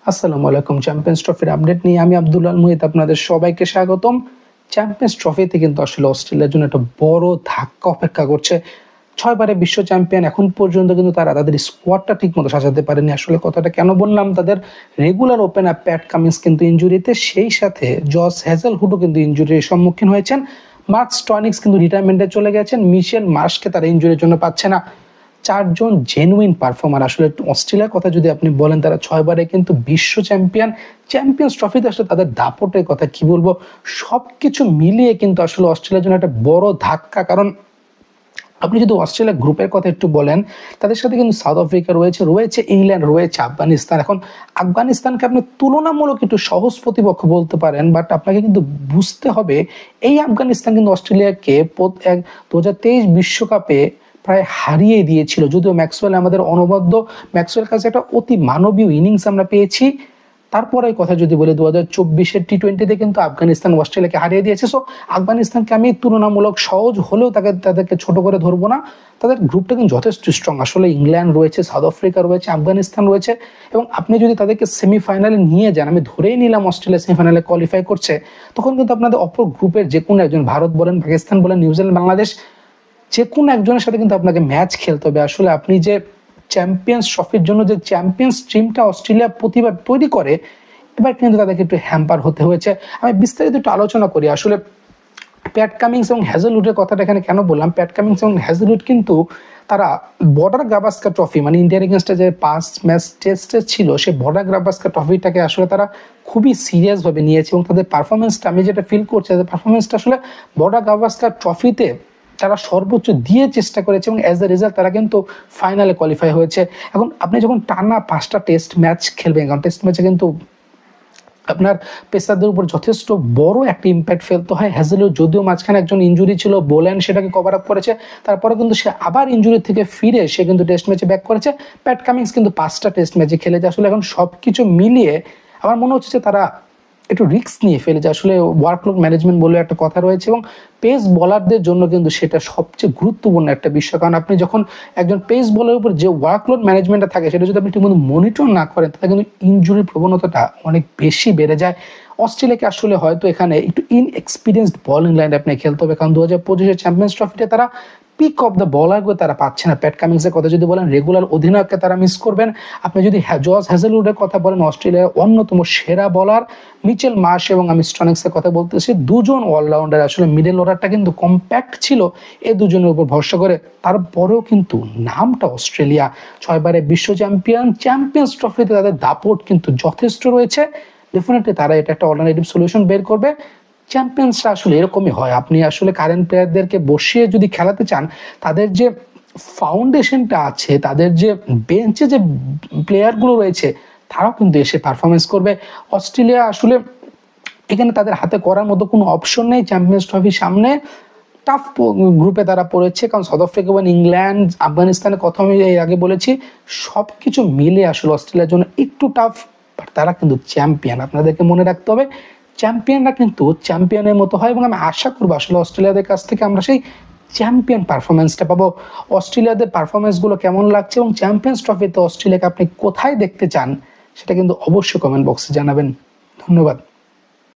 আসসালামু আলাইকুম। চ্যাম্পিয়ন্স ট্রফির আপডেট নিয়ে আমি আব্দুল আল মুহিত আপনাদের সবাইকে স্বাগতম। চ্যাম্পিয়ন্স ট্রফিতে কিন্তু আসলে অস্ট্রেলিয়ার জন্য একটা বড় ধাক্কা অপেক্ষা করছে। ৬ বারের বিশ্ব চ্যাম্পিয়ন এখন পর্যন্ত কিন্তু তারা তাদের স্কোয়াডটা ঠিকমতো সাজাতে পারেনি। আসলে কথাটা কেন বললাম, তাদের রেগুলার ওপেনার প্যাট কামিন্স কিন্তু ইনজুরিতে, সেই সাথে জস হ্যাজেলউডও কিন্তু ইনজুরির সম্মুখীন হয়েছেন। মার্ক স্টয়নিক্স কিন্তু রিটায়ারমেন্টে চলে গেছেন। মিশেল মার্শকে তারা ইনজুরির জন্য পাচ্ছে না। ৪ জন জেনুইন পারফর্মার। আসলে অস্ট্রেলিয়ার কথা যদি আপনি বলেন, তারা ৬ বারে কিন্তু বিশ্ব চ্যাম্পিয়ন। চ্যাম্পিয়ন্স ট্রফিতে আসলে তাদের দাপটের কথা কি বলবো, সবকিছু মিলিয়ে কিন্তু আসলে অস্ট্রেলিয়ার জন্য একটা বড় ধাক্কা। কারণ আপনি যদি অস্ট্রেলিয়া গ্রুপের কথা একটু বলেন, তাদের সাথে কিন্তু সাউথ আফ্রিকা রয়েছে ইংল্যান্ড রয়েছে, আফগানিস্তান। এখন আফগানিস্তানকে আপনি তুলনামূলক একটু সহজ প্রতিপক্ষ বলতে পারেন, বাট আপনাকে কিন্তু বুঝতে হবে এই আফগানিস্তান কিন্তু অস্ট্রেলিয়াকে 2023 বিশ্বকাপে প্রায় হারিয়ে দিয়েছিল। যদিও ম্যাক্সওয়েল আমাদের অনবদ্য, ম্যাক্সওয়েল কাছে একটা অতি মানবীয় ইনিংস আমরা পেয়েছি। তারপরে কথা যদি বলি, 2024-এর টি-20তে কিন্তু আফগানিস্তান অস্ট্রেলিয়াকে হারিয়ে দিয়েছে। সো আফগানিস্তানকে আমি তুলনামূলক সহজ হলেও তাদেরকে ছোট করে ধরবো না। তাদের গ্রুপটা কিন্তু যথেষ্ট স্ট্রং। আসলে ইংল্যান্ড রয়েছে, সাউথ আফ্রিকা রয়েছে, আফগানিস্তান রয়েছে, এবং আপনি যদি তাদেরকে সেমিফাইনালে নিয়ে যান, আমি ধরেই নিলাম অস্ট্রেলিয়া সেমিফাইনালে কোয়ালিফাই করছে, তখন কিন্তু আপনাদের অপর গ্রুপের যে কোনো একজন, ভারত বলেন, পাকিস্তান বলেন, নিউজিল্যান্ড, বাংলাদেশ, যে কোনো একজনের সাথে কিন্তু আপনাকে ম্যাচ খেলতে হবে। আসলে আপনি যে চ্যাম্পিয়ন্স ট্রফির জন্য যে চ্যাম্পিয়ন্স টিমটা অস্ট্রেলিয়া প্রতিবার তৈরি করে, এবার কিন্তু তাদেরকে একটু হ্যাম্পার হতে হয়েছে। আমি বিস্তারিত একটু আলোচনা করি। আসলে প্যাট কামিংস এবং হ্যাজেলউডের কথাটা এখানে কেন বললাম, প্যাট কামিংস এবং হ্যাজেলউড কিন্তু তারা বর্ডার গাভাস্কার ট্রফি, মানে ইন্ডিয়ার এগেনস্টে যে 5 ম্যাচ টেস্টে ছিল, সেই বর্ডার গাভাস্কার ট্রফিটাকে আসলে তারা খুবই সিরিয়াসভাবে নিয়েছে, এবং তাদের পারফরমেন্সটা, আমি যেটা ফিল করছি, তাদের পারফরমেন্সটা আসলে বর্ডার গাভাস্কার ট্রফিতে তারা সর্বোচ্চ দিয়ে চেষ্টা করেছে, এবং অ্যাজ এ রেজাল্ট তারা কিন্তু ফাইনালে কোয়ালিফাই হয়েছে। এখন আপনি যখন টানা 5টা টেস্ট ম্যাচ খেলবেন, কারণ টেস্ট ম্যাচে কিন্তু আপনার পেসারদের উপর যথেষ্ট বড় একটা ইম্প্যাক্ট ফেলতে হয়। হ্যাজেলউড যদিও মাঝখানে একজন ইনজুরি ছিল, বোল্যান্ড সেটাকে কভার আপ করেছে, তারপরে কিন্তু সে আবার ইনজুরি থেকে ফিরে সে কিন্তু টেস্ট ম্যাচে ব্যাক করেছে। প্যাট কামিংস কিন্তু 5টা টেস্ট ম্যাচে খেলেছে। আসলে এখন সব কিছু মিলিয়ে আমার মনে হচ্ছে যে তারা একটু রিস্ক নিয়ে ফেলেছে। আসলে ওয়ার্কলোড ম্যানেজমেন্ট বলে একটা কথা রয়েছে, এবং পেস বলারদের জন্য কিন্তু সেটা সবচেয়ে গুরুত্বপূর্ণ একটা বিষয়। কারণ আপনি যখন একজন পেস বলারের উপর যে ওয়ার্কলোড ম্যানেজমেন্টটা থাকে, সেটা যদি আপনি ঠিকমতো মনিটর না করেন, তাহলে কিন্তু ইনজুরির প্রবণতাটা অনেক বেশি বেড়ে যায়। অস্ট্রেলিয়াকে আসলে হয়তো এখানে একটু ইনএক্সপিরিয়েন্সড বোলিং লাইন আপনি খেলতে হবে, কারণ 2025-এর চ্যাম্পিয়ন্স ট্রফিতে তারা পিক অফ দ্য বলারকে তারা পাচ্ছে না। প্যাট কামিংসের কথা যদি বলেন, রেগুলার অধিনায়ককে তারা মিস করবেন। আপনি যদি জস হ্যাজেলউডের কথা বলেন, অস্ট্রেলিয়ার অন্যতম সেরা বলার মিচেল মার্শ এবং আমি স্টয়নিক্সের কথা বলতেছি, দুজন অলরাউন্ডার। আসলে মিডল অর্ডারটা কিন্তু কম্প্যাক্ট ছিল এই দুজনের উপর ভরসা করে। তারপরেও কিন্তু নামটা অস্ট্রেলিয়া, 6 বারে বিশ্ব চ্যাম্পিয়ন, চ্যাম্পিয়ন্স ট্রফিতে তাদের দাপট কিন্তু যথেষ্ট রয়েছে। ডেফিনেটলি তারা এটা একটা অল্টারনেটিভ সলিউশন বের করবে। চ্যাম্পিয়ন্সরা আসলে এরকমই হয়। আপনি আসলে কারেন্ট প্লেয়ারদেরকে বসিয়ে যদি খেলাতে চান, তাদের যে ফাউন্ডেশনটা আছে, তাদের যে বেঞ্চে যে প্লেয়ারগুলো রয়েছে, তারাও কিন্তু এসে পারফরমেন্স করবে। অস্ট্রেলিয়া আসলে এখানে তাদের হাতে করার মতো কোনো অপশন নেই। চ্যাম্পিয়ন্স ট্রফির সামনে টাফ গ্রুপে তারা পড়েছে, কারণ সাউথ আফ্রিকা এবং ইংল্যান্ড, আফগানিস্তানের কথা আমি এর আগে বলেছি, সব কিছু মিলে আসলে অস্ট্রেলিয়ার জন্য একটু টাফ, বাট তারা কিন্তু চ্যাম্পিয়ন। আপনাদেরকে মনে রাখতে হবে, চ্যাম্পিয়নরা কিন্তু চ্যাম্পিয়নের মতো হয়, এবং আমি আশা করবো আসলে অস্ট্রেলিয়াদের কাছ থেকে আমরা সেই চ্যাম্পিয়ন পারফরমেন্সটা পাবো। অস্ট্রেলিয়াদের পারফরমেন্সগুলো কেমন লাগছে এবং চ্যাম্পিয়ন্স ট্রফিতে অস্ট্রেলিয়াকে আপনি কোথায় দেখতে চান, সেটা কিন্তু অবশ্যই কমেন্ট বক্সে জানাবেন। ধন্যবাদ।